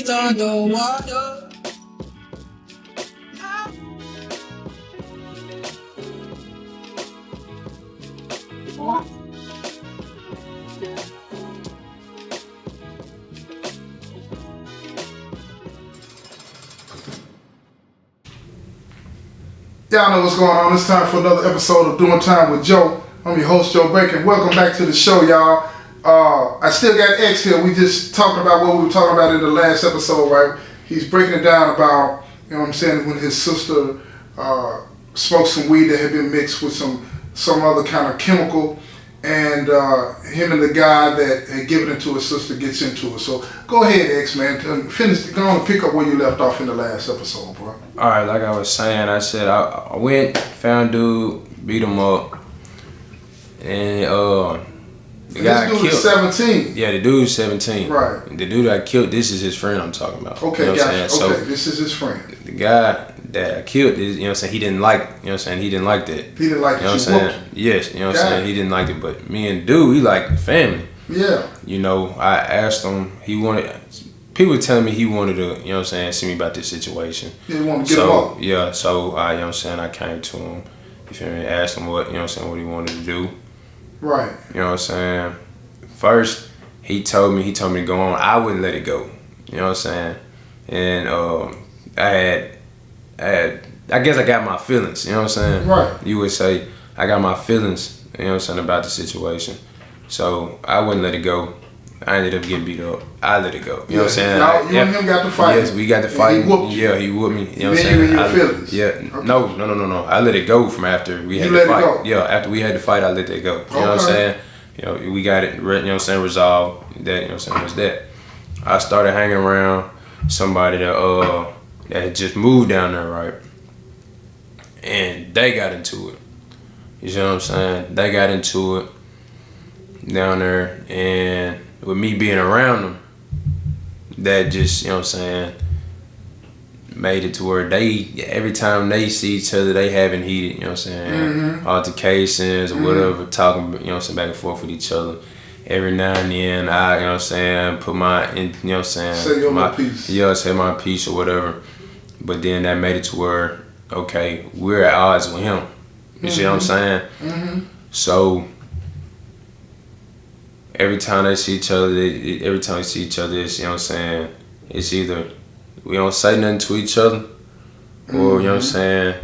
feet underwater. Y'all know what's going on. It's time for another episode of Doing Time with Joe. I'm your host, Joe Bacon. Welcome back to the show, y'all. I still got X here. We just talking about what we were talking about in the last episode, right? He's breaking it down about, you know what I'm saying, when his sister smoked some weed that had been mixed with some other kind of chemical, and him and the guy that had given it to his sister gets into it. So go ahead, X, man. Go on and pick up where you left off in the last episode, bro. Alright, like I was saying, I went, found dude, beat him up, and the guy this dude killed. is 17. Yeah, the dude's 17. Right. The dude I killed, this is his friend I'm talking about. Okay, you know gotcha. what I'm saying? Okay, this is his friend. The guy that I killed, you know what I'm saying, he didn't like, you know what I'm saying, he didn't like that. He didn't like you know that what I'm you saying? Yes, you know what Got I'm saying, it. he didn't like it, but me and dude, we like the family. Yeah. You know, I asked him, people were telling me he wanted to, you know what I'm saying, see me about this situation. He wanted to get him up. Yeah, so I, you know what I'm saying, I came to him, you feel me, asked him what, you know what I'm saying, what he wanted to do. Right. You know what I'm saying? First, he told me to go on. I wouldn't let it go. You know what I'm saying? And I guess I got my feelings. You know what I'm saying? Right. You would say I got my feelings. You know what I'm saying, about the situation. So I wouldn't let it go. I ended up getting beat up. I let it go. You know what I'm saying? You and him got to fight. Yes, we got to fight. He whooped you. Yeah, he whooped me. You know what I'm Then you saying? in your feelings. Yeah. Okay. No. I let it go from after we had You to let fight. it go. Yeah, after we had to fight, I let it go. You know what I'm Okay. saying? You know, we got it, you know what I'm saying, resolved. That, you know what I'm saying, was that. I started hanging around somebody that had just moved down there, right? And they got into it. You know what I'm saying? They got into it down there, and with me being around them, that just, you know what I'm saying, made it to where every time they see each other, they having heated, you know what I'm saying, altercations or whatever, talking, you know what I'm saying, back and forth with each other. Every now and then, I, you know what I'm saying, put my, you know what I'm saying, Say your piece. Yeah, say my piece or whatever. But then that made it to where, okay, we're at odds with him. You see what I'm saying? Mm-hmm. So every time they see each other, it's, you know what I'm saying, it's either we don't say nothing to each other, or, you know what I'm saying,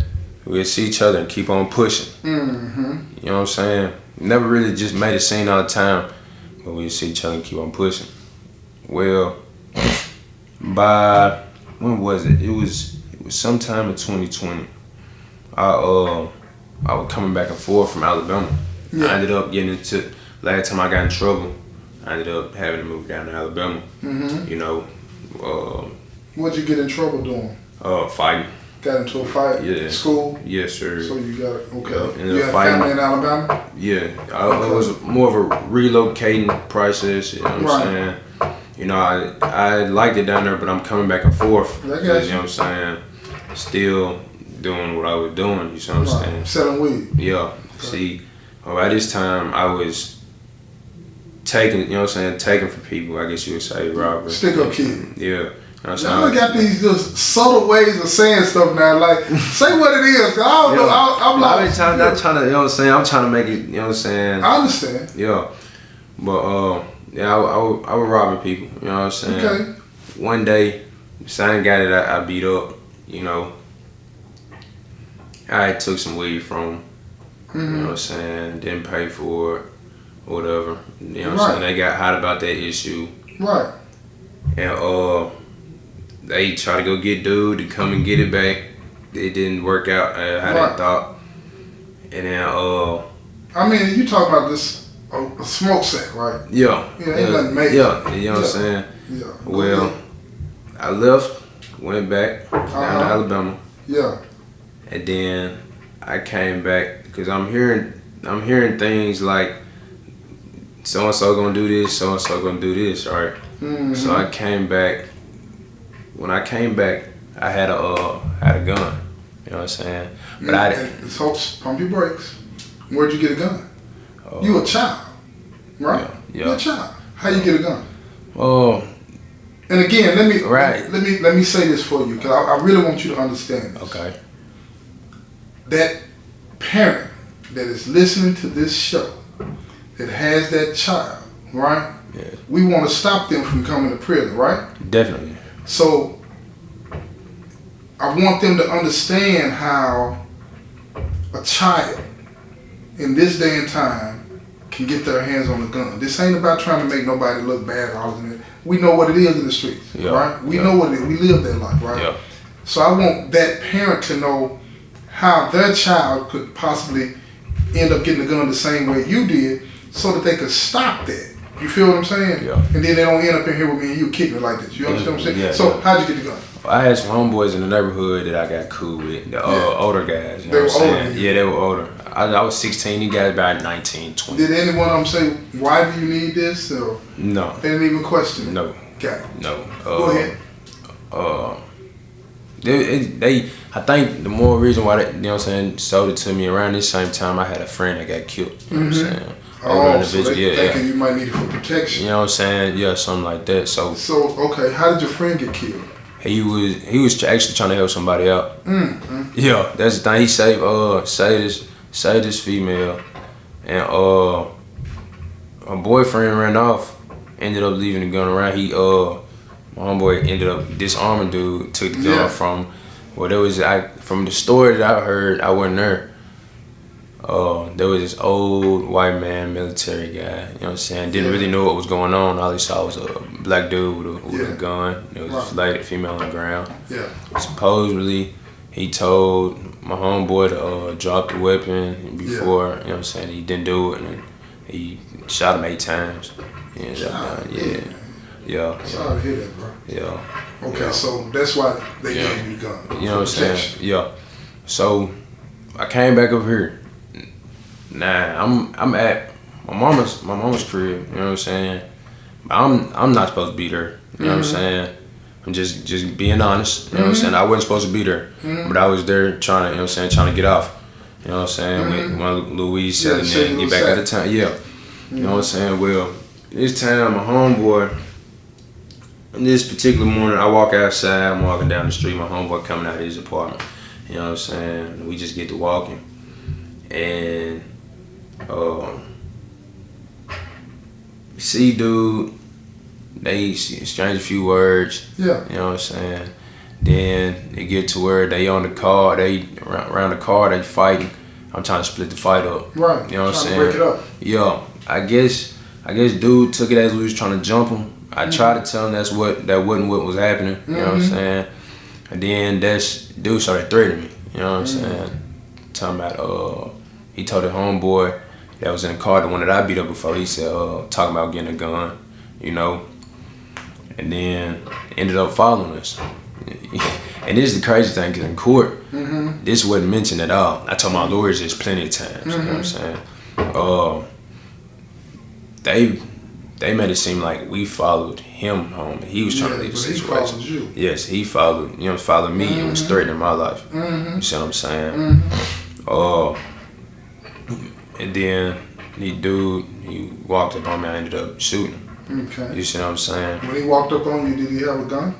we'll see each other and keep on pushing. Mm-hmm. You know what I'm saying? Never really just made a scene all the time, but we'll see each other and keep on pushing. Well, by, when was it? It was sometime in 2020. I was coming back and forth from Alabama. Yeah. I ended up getting into, last time I got in trouble, I ended up having to move down to Alabama. Mm-hmm. You know, What'd you get in trouble doing? fighting. Got into a fight? Yeah. School? Yes, sir. So you got it. Okay. Yeah, You had fighting. family in Alabama? Yeah, it was more of a relocating process. You know what I'm saying? You know, I liked it down there, but I'm coming back and forth. I got You know you. what I'm saying? Still doing what I was doing. You know what I'm saying? Selling weed. Yeah. Okay. See, by this time I was taking, you know what I'm saying, taking for people. I guess you would say, Robert. Stick up kid. Yeah. You know what I'm saying? Y'all got these just subtle ways of saying stuff now. Like, say what it is. 'Cause I don't know. I'm like, not trying to, you know what I'm saying? I'm trying to make it, you know what I'm saying? I understand. Yeah. But, yeah, I was robbing people, you know what I'm saying? Okay. One day, the same guy that I beat up, you know, I took some weed from him, you know what I'm saying? Didn't pay for it, or whatever. You know what I'm saying? They got hot about that issue. Right. And, they tried to go get dude to come and get it back. It didn't work out how they thought. And then, I mean, you talking about this a smoke sack, right? Yeah. Ain't nothing major. Yeah, you know what I'm saying? Yeah. Well, I left, went back down to Alabama, Yeah. and then I came back because I'm hearing things like so and so gonna do this, so and so gonna do this, right? Mm-hmm. So I came back. When I came back, I had a gun. You know what I'm saying? But I didn't. So pump your brakes. Where'd you get a gun? You a child, right? Yeah. You're a child. How you get a gun? Oh. In And again, let Right. me say this for you, because I really want you to understand this. Okay. That parent that is listening to this show, that has that child, right? Yeah. We want to stop them from coming to prison, right? Definitely. So I want them to understand how a child in this day and time can get their hands on a gun. This ain't about trying to make nobody look bad or all that. We know what it is in the streets, right? We know what it is. We live that life, right? Yeah. So I want that parent to know how their child could possibly end up getting a gun the same way you did, so that they could stop that. You feel what I'm saying? Yeah. And then they don't end up in here with me and you kicking it like this. You understand what I'm saying? Yeah, So yeah. how'd you get the gun? I had some homeboys in the neighborhood that I got cool with. The older guys. You know They what I'm were older saying? than you. Yeah, they were older. I was 16. These guys about 19, 20. Did any one of them say, why do you need this? Or No. they didn't even question it? No. Okay. No. Go ahead. They I think the more reason why they, you know what I'm saying, sold it to me around this same time, I had a friend that got killed. You know what I'm saying? Oh, so they thinking you might need it for protection. You know what I'm saying? Yeah, something like that. So okay, how did your friend get killed? he was actually trying to help somebody out. Yeah, that's the thing. He saved this female, and her boyfriend ran off. Ended up leaving the gun around. My homeboy ended up disarming dude. Took the gun from. Well, from the story that I heard, I wasn't there. There was this old white man, military guy, you know what I'm saying? Didn't really know what was going on. All he saw was a black dude with a gun. There was a female on the ground. Yeah. Supposedly, he told my homeboy to drop the weapon before, you know what I'm saying? He didn't do it, and he shot him 8 times. Yeah. Sorry to hear that, bro. Yeah. Okay, so that's why they gave you the gun. You know what I'm saying? Yeah. So I came back up here. Nah, I'm at my mama's crib. You know what I'm saying? I'm not supposed to be there. You know what I'm saying? I'm just being honest. You know what I'm saying? I wasn't supposed to be there, but I was there trying to, you know what I'm saying, trying to get off. You know what I'm saying? When Louise said, get back out of town. Yeah. You know what I'm saying? Well, this time my homeboy. This particular morning, I walk outside. I'm walking down the street. My homeboy coming out of his apartment. You know what I'm saying? We just get to walking, and see dude, they exchange a few words. Yeah. You know what I'm saying? Then they get to where they on the car, they around the car, they fighting. I'm trying to split the fight up. Right. You know what I'm saying? To break it up. Yeah. I guess dude took it as we was trying to jump him. I tried to tell him that wasn't what was happening. You know what I'm saying? And then dude started threatening me. You know what I'm saying? Talking about he told the homeboy that was in the car, the one that I beat up before. He said talking about getting a gun, you know. And then ended up following us. And this is the crazy thing, because in court, this wasn't mentioned at all. I told my lawyers this plenty of times. You know what I'm saying? They made it seem like we followed him home. He was trying to leave the situation. He followed you. Yes, he followed me and was threatening my life. You see what I'm saying? And then he walked up on me. I ended up shooting him. Okay. You see what I'm saying? When he walked up on you, did he have a gun?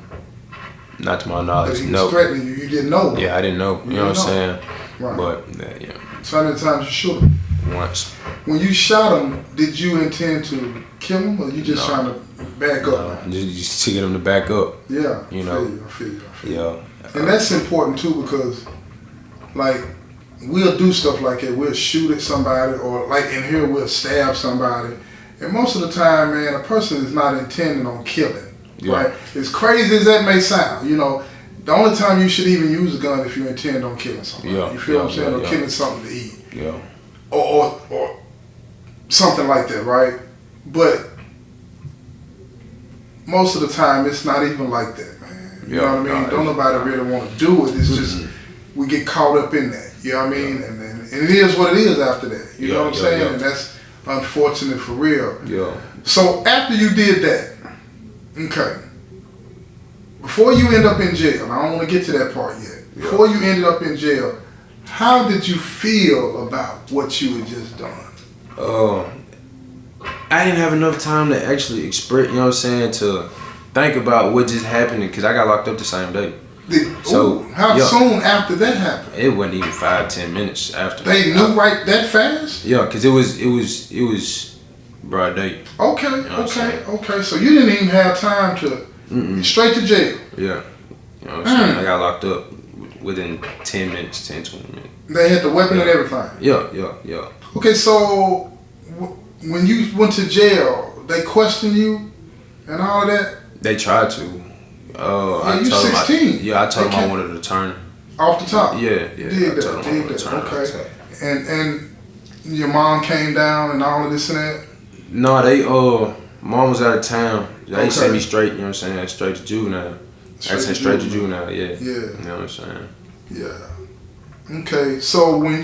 Not to my knowledge, He was no. threatening you. You didn't know. Yeah, I didn't know. You know what I'm saying? Right. But yeah, So how many times you shot him? once. When you shot him, did you intend to kill him, or you just trying to back up? Just to get him to back up. Yeah. You know. I feel you. Yeah. And that's important too, because like we'll do stuff like that. We'll shoot at somebody, or like in here we'll stab somebody. And most of the time, man, a person is not intending on killing. Yeah. Right? As crazy as that may sound, you know, the only time you should even use a gun if you intend on killing somebody. Yeah. You feel what I'm saying? Or Yeah. killing something to eat. Yeah. Or something like that, right? But most of the time, it's not even like that, man. You know what I mean? Don't nobody really want to do it. It's just we get caught up in that. You know what I mean? And it is what it is after that. You know what I'm saying? And that's unfortunate for real. Yeah. So after you did that, okay, before you end up in jail, and I don't want to get to that part yet. Before you ended up in jail, how did you feel about what you had just done? I didn't have enough time to actually express, you know what I'm saying, to think about what just happened because I got locked up the same day. So how soon after that happened? It wasn't even 5-10 minutes after. They knew right that fast? Yeah, because it was broad day. Okay, You know okay. So you didn't even have time to straight to jail. Yeah. You know what I'm saying? I got locked up within 10 minutes, 10-20 minutes. They had the weapon and everything. Yeah. Okay, so when you went to jail, they questioned you and all of that? They tried to. Yeah, you 16. I told them I wanted an attorney. Off the top? Yeah. Did that. Okay. And your mom came down and all of this and that? No, they mom was out of town. They sent me straight, you know what I'm saying, straight to juvenile. Straight to juvenile, yeah. You know what I'm saying? Yeah. Okay, so when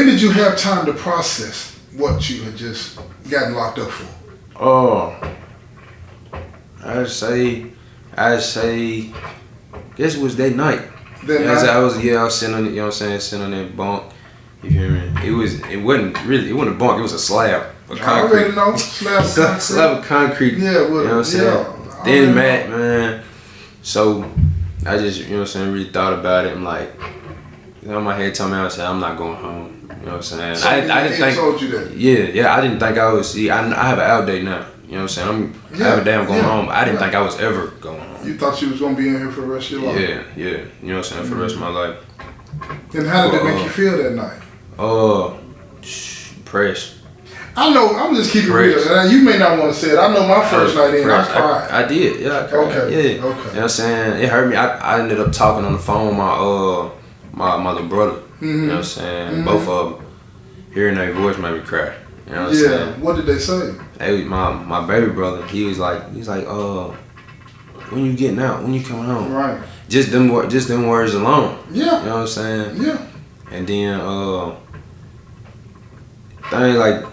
did you have time to process what you had just gotten locked up for? I'd say, guess it was that night. I was sitting on, you know what I'm saying, sitting on that bunk. You hear me? It wasn't a bunk. It was a slab of concrete. I already know slab of concrete. Slab of concrete. Yeah, you know what I'm saying. Then man. So I just, you know what I'm saying, really thought about it. I'm like, you know, my head told me, I said, I'm not going home. You know what I'm saying? So I didn't think. Told you that. Yeah. I didn't think I was. See, I have an out date now. You know what I'm saying? I have a day I'm going home. I didn't think I was ever going home. You thought you was gonna be in here for the rest of your life. Yeah. You know what I'm saying? For the rest of my life. And how did it make you feel that night? Depressed. I know. I'm just keeping it real. You may not want to say it. I know my first night in, I cried. I did. Yeah, I cried. Okay. You know what I'm saying? It hurt me. I ended up talking on the phone with my little brother. You know what I'm saying? Both of them. Hearing their voice made me cry. You know what I'm saying? What did they say? Hey, my baby brother. He was like, when you getting out? When you coming home? Right. Just them words alone. Yeah. You know what I'm saying? Yeah. And then things like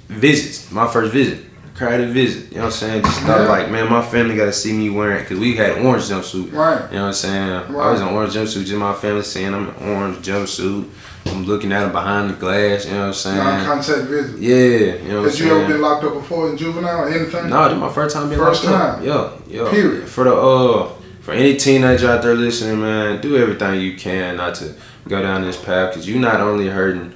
visits. My first visit. Cried a visit. You know what I'm saying? Just thought like, man, my family got to see me wearing, because we had an orange jumpsuit. Right. You know what I'm saying? Right. I was in an orange jumpsuit. Just my family saying I'm in an orange jumpsuit. I'm looking at him behind the glass. You know what I'm saying? Non-contact visit. Yeah. You know what I'm saying? Had you ever been locked up before in juvenile or anything? No, this is my first time being locked up. First time? Yeah. Period. For any teenager out there listening, man, do everything you can not to go down this path, because you not only hurting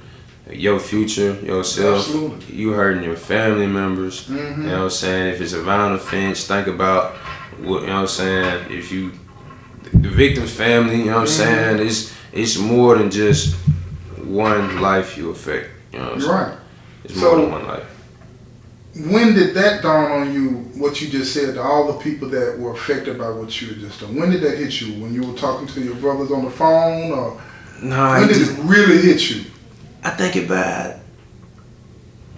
your future, yourself, you hurting your family members. You know what I'm saying? If it's a violent offense, think about what, you know what I'm saying, if you, the victim's family, you know what I'm saying, it's more than just one life you affect. You know what I'm saying? Right. It's more than one life. When did that dawn on you, what you just said, to all the people that were affected by what you had just done? When did that hit you? When you were talking to your brothers on the phone? Or when did it really hit you? I think about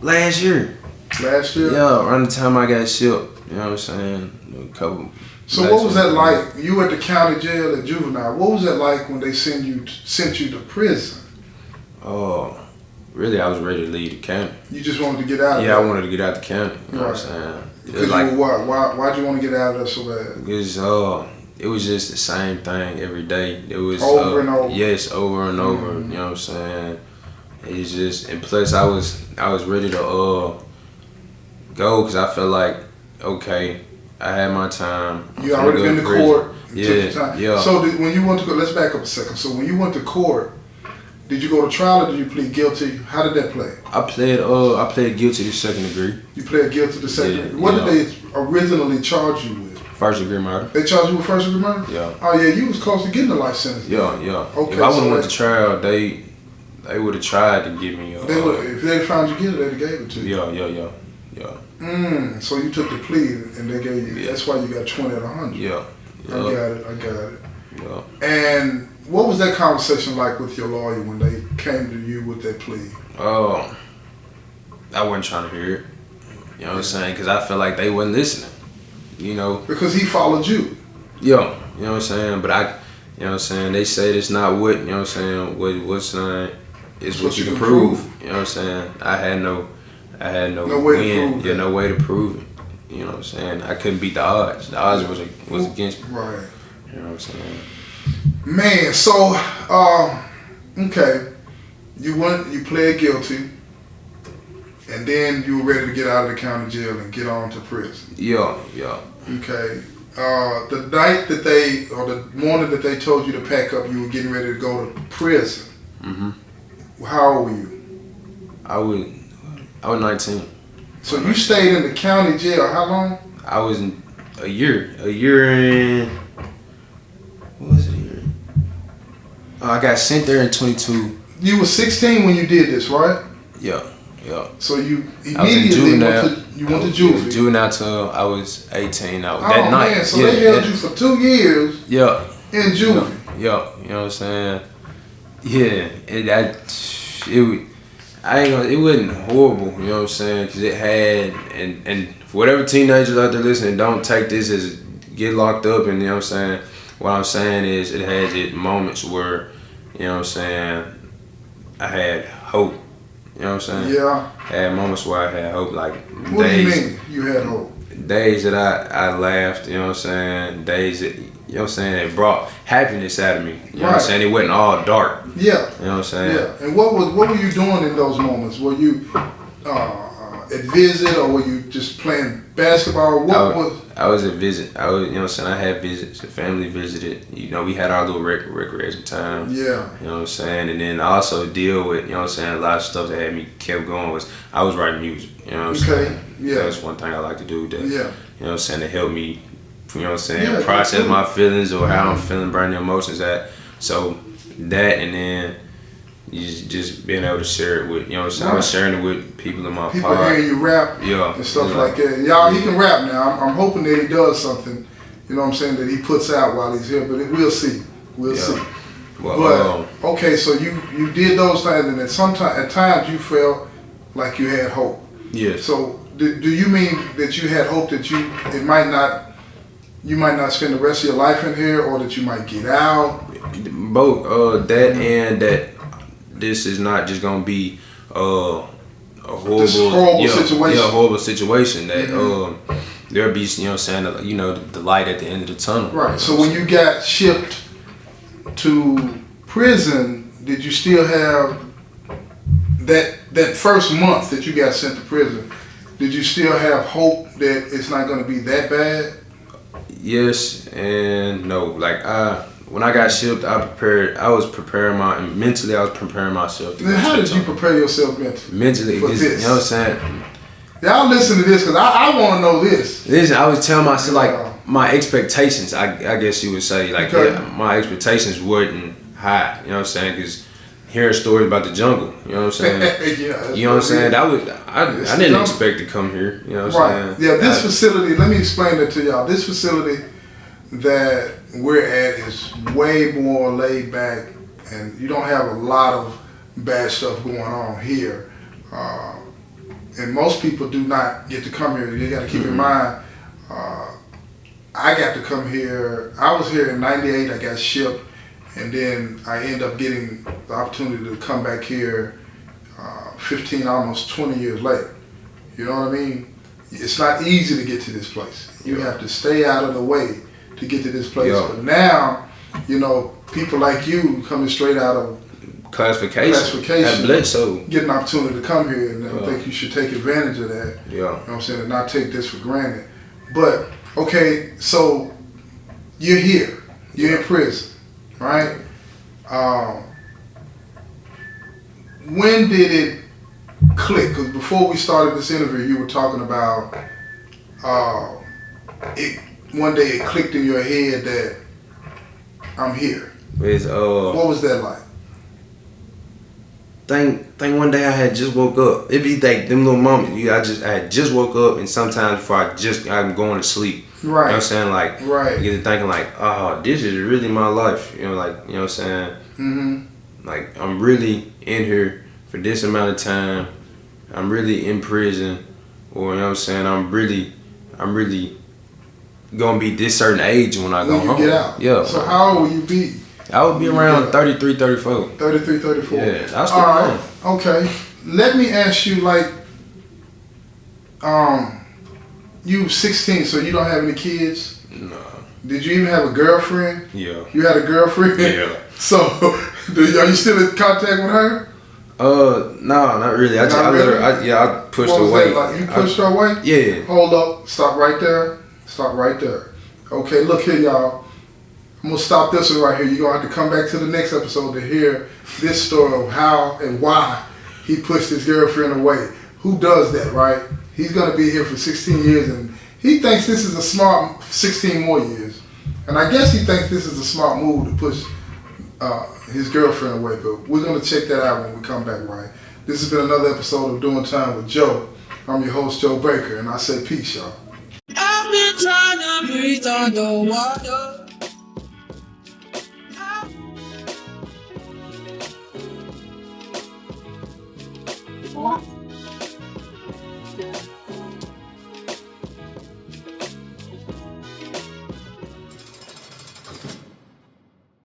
last year. Last year? Yeah, around the time I got shipped. You know what I'm saying? A couple. So what was that like? You at the county jail at juvenile. What was that like when they sent you to prison? Oh, really? I was ready to leave the county. You just wanted to get out of there? Yeah, I wanted to get out the county. You know what I'm saying? Because like, why'd you want to get out of there so bad? Because it was just the same thing every day. It was over and over. Yes, over and over. You know what I'm saying? It's just, and plus I was ready to go, because I felt like, okay, I had my time. You already been to court. Yeah. So when you went to let's back up a second. So when you went to court, did you go to trial or did you plead guilty? How did that play? I pled guilty to second degree. You pled guilty to second degree. What did they originally charge you with? First degree murder. They charged you with first degree murder? Yeah. Oh yeah, you was close to getting a life sentence. Yeah. Okay. If I would've went to trial, they would have tried to give me. If they found you guilty, they'd have gave it to you. Yeah. So you took the plea and they gave you. Yeah. That's why you got 20 out of 100. Yeah. I got it. Yeah. And what was that conversation like with your lawyer when they came to you with that plea? I wasn't trying to hear it. You know what I'm saying? Because I felt like they wasn't listening. You know. Because he followed you. Yeah. You know what I'm saying? But you know what I'm saying? They say it's not what, you know what I'm saying? What's not. It's what you can prove. You know what I'm saying? I had no way to prove it. Yeah, no way to prove it. You know what I'm saying? I couldn't beat the odds. The odds was against me. Right. You know what I'm saying? Man, so okay. You pled guilty. and then you were ready to get out of the county jail and get on to prison. Yeah. Okay. The night that the morning that they told you to pack up, you were getting ready to go to prison. Mm-hmm. How old were you? I was 19. So you stayed in the county jail how long? I was in a year and what was it? A year? I got sent there in 22. You were 16 when you did this, right? Yeah. So you I was in juvenile. went to juvie. Juvenile till I was 18. That Oh night. man, so they held you for 2 years. Yeah. In juvie. Yeah. You know what I'm saying? Yeah. It wasn't horrible. You know what I'm saying? Because it had and for whatever teenagers out there listening, don't take this as get locked up. And you know what I'm saying? What I'm saying is it has its moments where, you know what I'm saying, I had hope. You know what I'm saying? Yeah. I had moments where I had hope, like what days. do you mean you had hope? Days that I laughed, you know what I'm saying? Days that, you know what I'm saying, it brought happiness out of me. You know what I'm saying? It wasn't all dark. Yeah. You know what I'm saying? Yeah. And what were you doing in those moments? Were you at visit or were you just playing basketball? I was at visit. You know what I'm saying? I had visits. The family visited. You know, we had our little recreation time. Yeah. You know what I'm saying? And then I also deal with, you know what I'm saying, a lot of stuff that had me kept going was I was writing music. You know what I'm saying? Yeah. That's one thing I like to do that, yeah. You know what I'm saying, to help me, you know what I'm saying, Yeah, process my feelings or how I'm feeling, bring the emotions at. So that, and then you just being able to share it with, you know what I'm saying, I was sharing it with people in my people pod. hearing you rap and stuff like that. Y'all, he can rap now. I'm hoping that he does something, you know what I'm saying, that he puts out while he's here, but we'll see. We'll see. Well, but, okay, so you did those things, and at times you felt like you had hope. Yes. So do you mean that you had hope that you might not spend the rest of your life in here, or that you might get out? Both. That and that this is not just gonna be a horrible situation. Yeah, a horrible situation. That there'll be, you know what I'm saying, you know, the light at the end of the tunnel. Right. So when you got shipped to prison, did you still have that first month that you got sent to prison? Did you still have hope that it's not going to be that bad? Yes and no. Like when I got shipped, I was preparing myself. Then how did you prepare yourself mentally? Mentally, for this? You know what I'm saying? Y'all listen to this because I want to know this. Listen, I was telling myself like my expectations. I guess you would say like my expectations weren't high. You know what I'm saying? Because hearing stories about the jungle, you know what I'm saying? You know what I'm saying? I didn't expect to come here. You know what I'm saying? Yeah, this facility. Let me explain it to y'all. This facility that we're at is way more laid back, and you don't have a lot of bad stuff going on here. And most people do not get to come here. You got to keep in mind, I got to come here. I was here in '98. I got shipped, and then I ended up getting the opportunity to come back here 15, almost 20 years later. You know what I mean? It's not easy to get to this place. You have to stay out of the way to get to this place. But now, you know, people like you coming straight out of classification get an opportunity to come here, and I think you should take advantage of that. Yeah. You know what I'm saying? And not take this for granted. But, okay, so you're here. You're in prison, right? When did it click? Because before we started this interview, you were talking about one day it clicked in your head that I'm here. What was that like? Think one day I had just woke up. It'd be like them little moments. I had just woke up, and sometimes before I'm going to sleep. Right. You know what I'm saying? Like, you get to thinking like, oh, this is really my life. You know, like, you know what I'm saying? Mm-hmm. Like, I'm really in here for this amount of time. I'm really in prison, or you know what I'm saying? I'm really gonna be this certain age when I go home. When you get out. Yeah. So how old will you be? I would be around 33, 34. 33, 34. Yeah, that's all right. Okay. Let me ask you, like, you 16, so you don't have any kids? No. Did you even have a girlfriend? Yeah. You had a girlfriend? Yeah. So, are you still in contact with her? No, not really. I Not really? I pushed What was away. that like? You pushed her away? Yeah. Hold up. Stop right there. Stop right there. Okay, look here, y'all. I'm gonna stop this one right here. You're gonna have to come back to the next episode to hear this story of how and why he pushed his girlfriend away. Who does that, right? He's gonna be here for 16 years, and he thinks this is a smart 16 more years. And I guess he thinks this is a smart move to push his girlfriend away. But we're gonna check that out when we come back, right? This has been another episode of Doing Time with Joe. I'm your host, Joe Baker, and I say peace, y'all. I've been trying to breathe underwater.